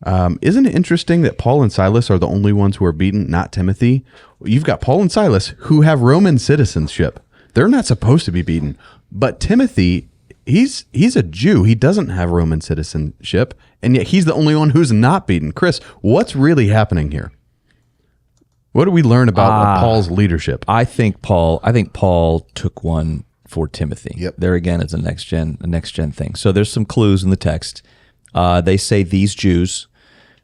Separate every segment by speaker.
Speaker 1: Isn't it interesting that Paul and Silas are the only ones who are beaten, not Timothy? You've got Paul and Silas who have Roman citizenship. They're not supposed to be beaten. But Timothy, he's a Jew. He doesn't have Roman citizenship, and yet he's the only one who's not beaten. Chris, what's really happening here? What do we learn about Paul's leadership?
Speaker 2: I think Paul took one for Timothy.
Speaker 3: Yep.
Speaker 2: There again is a next gen thing. So there's some clues in the text. They say these Jews.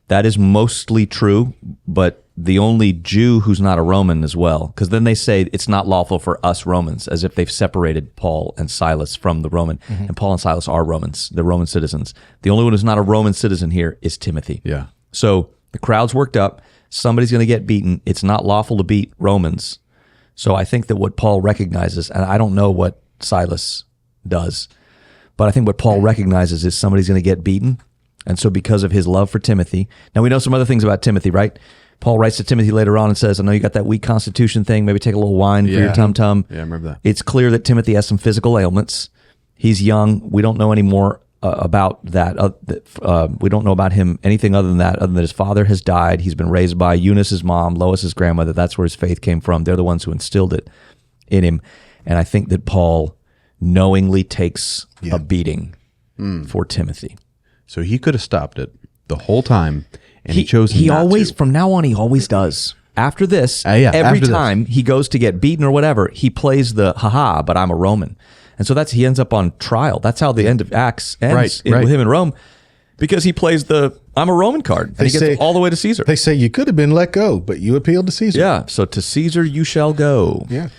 Speaker 2: That is mostly true, but the only Jew who's not a Roman as well. Because then they say it's not lawful for us Romans, as if they've separated Paul and Silas from the Roman. Mm-hmm. And Paul and Silas are Romans. They're Roman citizens. The only one who's not a Roman citizen here is Timothy.
Speaker 1: Yeah.
Speaker 2: So the crowd's worked up. Somebody's going to get beaten. It's not lawful to beat Romans. So I think that what Paul recognizes, and I don't know what Silas does, but I think what Paul recognizes is somebody's going to get beaten. And so because of his love for Timothy, now we know some other things about Timothy, right? Paul writes to Timothy later on and says, I know you got that weak constitution thing. Maybe take a little wine for your tum-tum.
Speaker 1: Yeah, I remember that.
Speaker 2: It's clear that Timothy has some physical ailments. He's young. We don't know any more about that. We don't know about him anything other than his father has died. He's been raised by Eunice's mom, Lois's grandmother. That's where his faith came from. They're the ones who instilled it in him. And I think that Paul knowingly takes a beating for Timothy.
Speaker 1: So he could have stopped it the whole time, and he chose
Speaker 2: He
Speaker 1: not
Speaker 2: always,
Speaker 1: to.
Speaker 2: from now on, he always does. After this, every time he goes to get beaten or whatever, he plays the haha, but I'm a Roman. And so he ends up on trial. That's how the end of Acts ends with him in Rome, because he plays the I'm a Roman card, and he gets all the way to Caesar.
Speaker 3: They say you could have been let go, but you appealed to Caesar.
Speaker 2: Yeah, so to Caesar you shall go.
Speaker 3: Yeah.